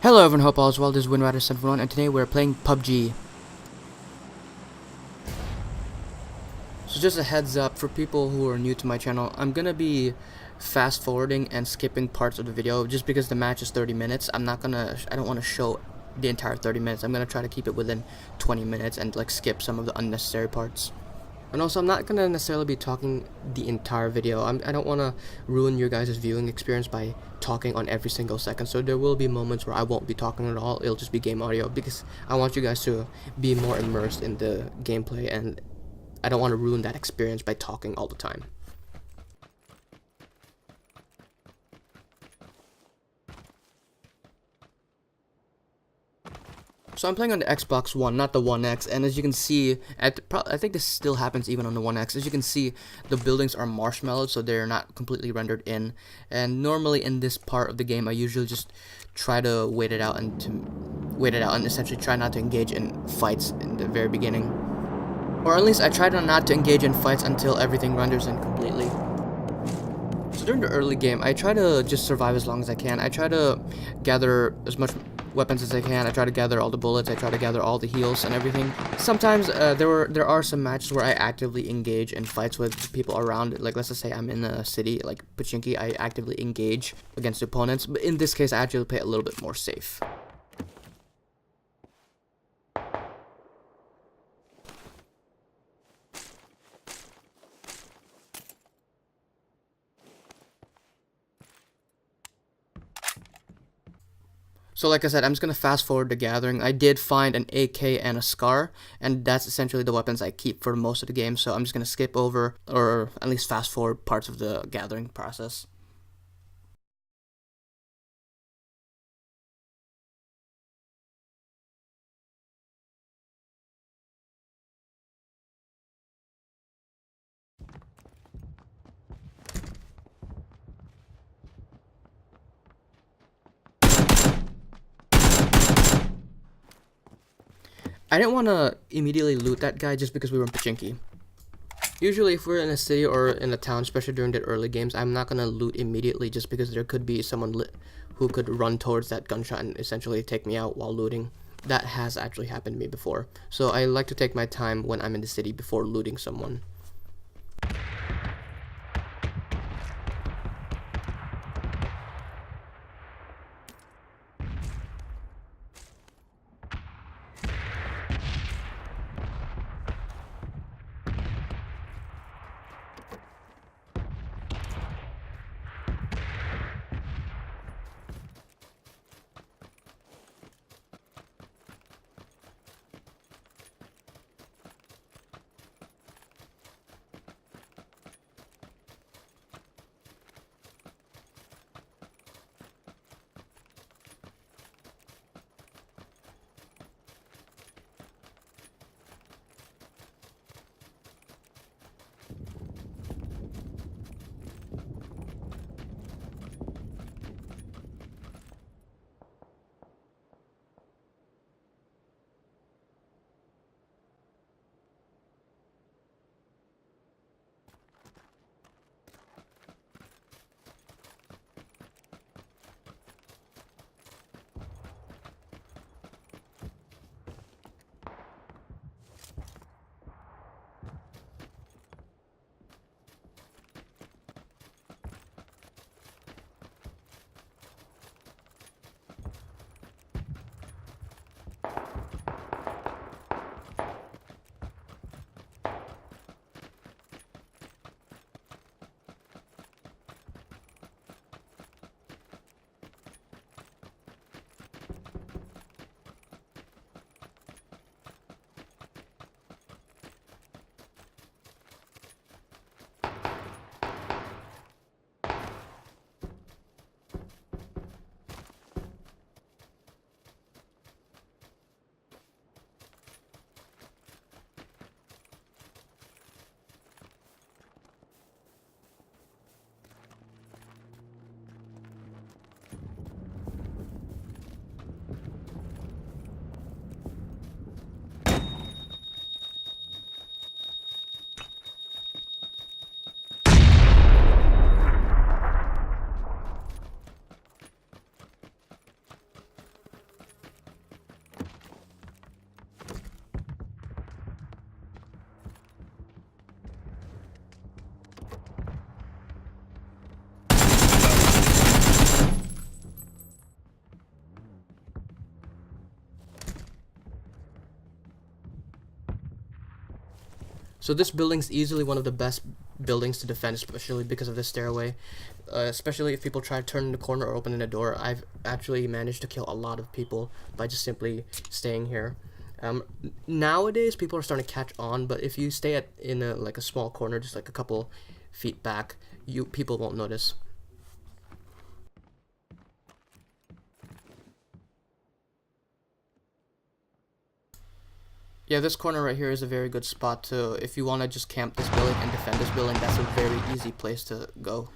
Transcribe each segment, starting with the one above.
Hello everyone, hope all is well. This is WinRider741 and today we're playing PUBG. So just a heads up for people who are new to my channel, I'm gonna be fast forwarding and skipping parts of the video just because the match is 30 minutes. I don't want to show the entire 30 minutes. I'm gonna try to keep it within 20 minutes and like skip some of the unnecessary parts. And also, I'm not gonna necessarily be talking the entire video. I don't want to ruin your guys' viewing experience by talking on every single second. So there will be moments where I won't be talking at all. It'll just be game audio because I want you guys to be more immersed in the gameplay, and I don't want to ruin that experience by talking all the time. So I'm playing on the Xbox One, not the One X, and as you can see, I think this still happens even on the One X. As you can see, the buildings are marshmallowed, so they're not completely rendered in. And normally in this part of the game, I usually just try to wait it out and essentially try not to engage in fights in the very beginning, or at least I try not to engage in fights until everything renders in completely. So during the early game, I try to just survive as long as I can. I try to gather as much weapons as I can. I try to gather all the bullets. I try to gather all the heals and everything. Sometimes there are some matches where I actively engage in fights with people around. Like, let's just say I'm in a city like Pachinki, I actively engage against opponents. But in this case, I actually play a little bit more safe. So like I said, I'm just going to fast forward the gathering. I did find an AK and a SCAR, and that's essentially the weapons I keep for most of the game. So I'm just going to skip over, or at least fast forward parts of the gathering process. I didn't want to immediately loot that guy just because we were in Pachinki. Usually if we're in a city or in a town, especially during the early games, I'm not going to loot immediately just because there could be someone who could run towards that gunshot and essentially take me out while looting. That has actually happened to me before. So I like to take my time when I'm in the city before looting someone. So this building's easily one of the best buildings to defend, especially because of this stairway. Especially if people try to turn the corner or open the door. I've actually managed to kill a lot of people by just simply staying here. Nowadays, people are starting to catch on, but if you stay in a small corner, just like a couple feet back, people won't notice. Yeah, this corner right here is a very good spot to, if you want to just camp this building and defend this building, that's a very easy place to go.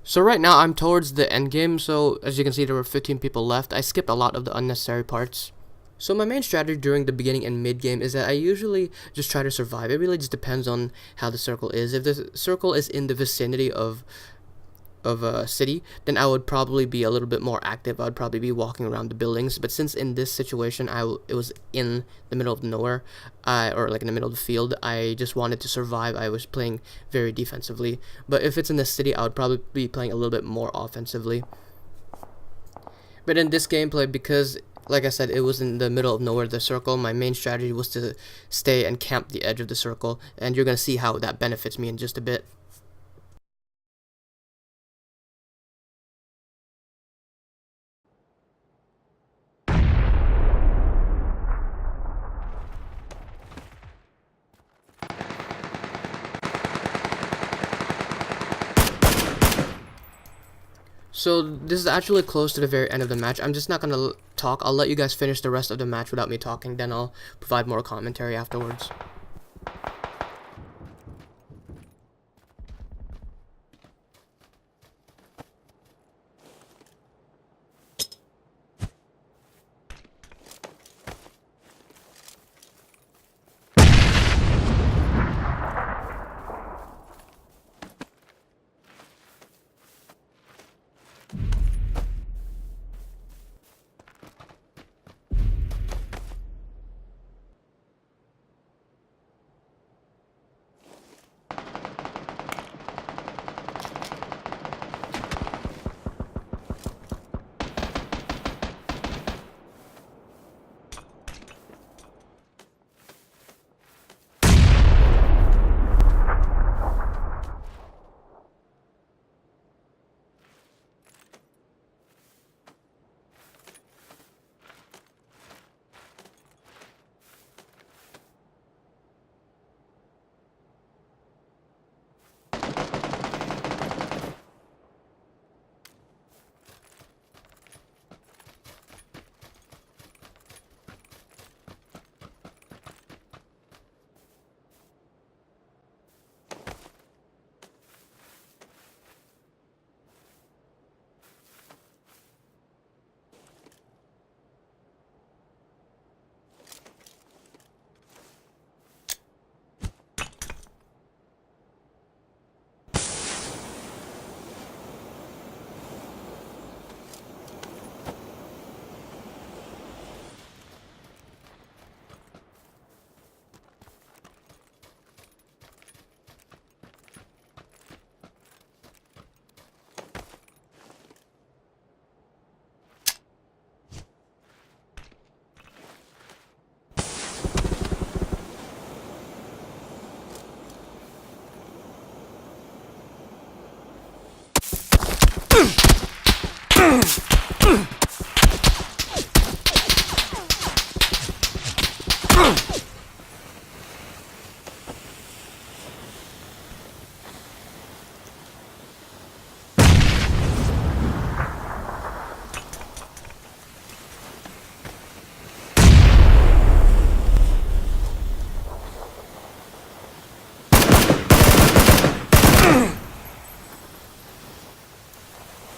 So right now I'm towards the end game, so as you can see there were 15 people left. I skipped a lot of the unnecessary parts. So my main strategy during the beginning and mid game is that I usually just try to survive. It really just depends on how the circle is. If the circle is in the vicinity of a city, then I would probably be a little bit more active. I would probably be walking around the buildings. But since in this situation it was in the middle of nowhere, or like in the middle of the field, I just wanted to survive. I was playing very defensively. But if it's in the city, I would probably be playing a little bit more offensively. But in this gameplay, because like I said, it was in the middle of nowhere, the circle, my main strategy was to stay and camp the edge of the circle, and you're gonna see how that benefits me in just a bit. So this is actually close to the very end of the match. I'm just not gonna talk. I'll let you guys finish the rest of the match without me talking. Then I'll provide more commentary afterwards.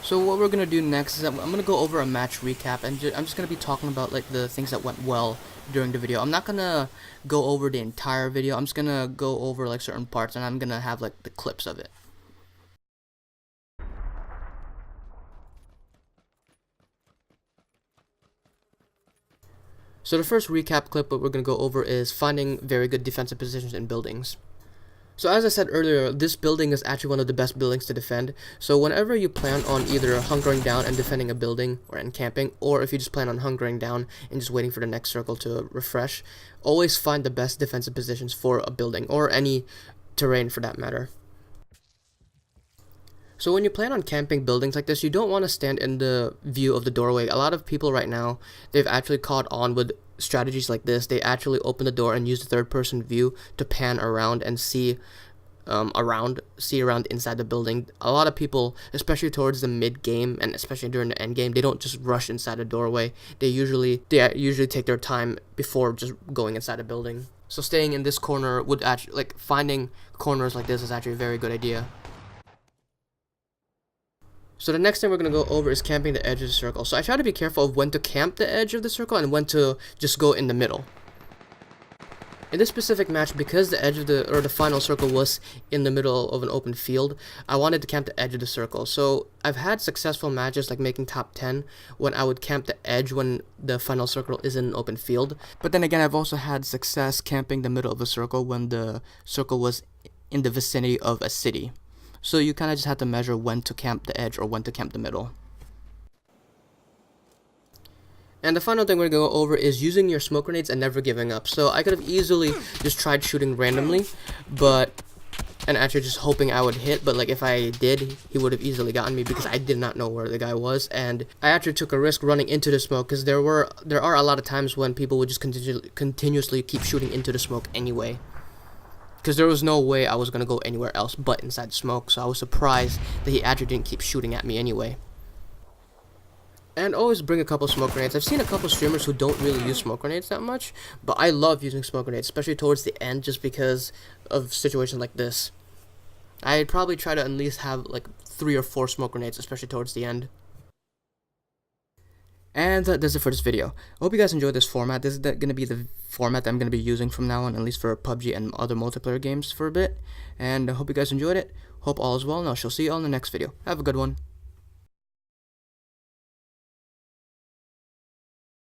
So what we're gonna do next is I'm gonna go over a match recap, and I'm just gonna be talking about like the things that went well during the video. I'm not gonna go over the entire video. I'm just gonna go over like certain parts, and I'm gonna have like the clips of it. So the first recap clip what we're gonna go over is finding very good defensive positions in buildings. So as I said earlier, this building is actually one of the best buildings to defend. So whenever you plan on either hunkering down and defending a building or camping, or if you just plan on hunkering down and just waiting for the next circle to refresh, always find the best defensive positions for a building or any terrain for that matter. So when you plan on camping buildings like this, you don't want to stand in the view of the doorway. A lot of people right now, they've actually caught on with strategies like this. They actually open the door and use the third person view to pan around and see around inside the building. A lot of people, especially towards the mid game and especially during the end game, they don't just rush inside a doorway. They usually take their time before just going inside a building. So staying in this corner would actually, like, finding corners like this is actually a very good idea. So the next thing we're going to go over is camping the edge of the circle. So I try to be careful of when to camp the edge of the circle and when to just go in the middle. In this specific match, because the edge of the final circle was in the middle of an open field, I wanted to camp the edge of the circle. So I've had successful matches like making top 10 when I would camp the edge when the final circle is in an open field. But then again, I've also had success camping the middle of the circle when the circle was in the vicinity of a city. So you kind of just have to measure when to camp the edge or when to camp the middle. And the final thing we're going to go over is using your smoke grenades and never giving up. So I could have easily just tried shooting randomly, and actually just hoping I would hit, but like if I did, he would have easily gotten me because I did not know where the guy was, and I actually took a risk running into the smoke because there are a lot of times when people would just continuously keep shooting into the smoke anyway. Because there was no way I was going to go anywhere else but inside the smoke, so I was surprised that he actually didn't keep shooting at me anyway. And always bring a couple smoke grenades. I've seen a couple streamers who don't really use smoke grenades that much, but I love using smoke grenades, especially towards the end just because of situations like this. I'd probably try to at least have like 3 or 4 smoke grenades, especially towards the end. And that's it for this video. I hope you guys enjoyed this format. This is going to be the format that I'm going to be using from now on, at least for PUBG and other multiplayer games for a bit. And I hope you guys enjoyed it. Hope all is well, and I shall see you all in the next video. Have a good one.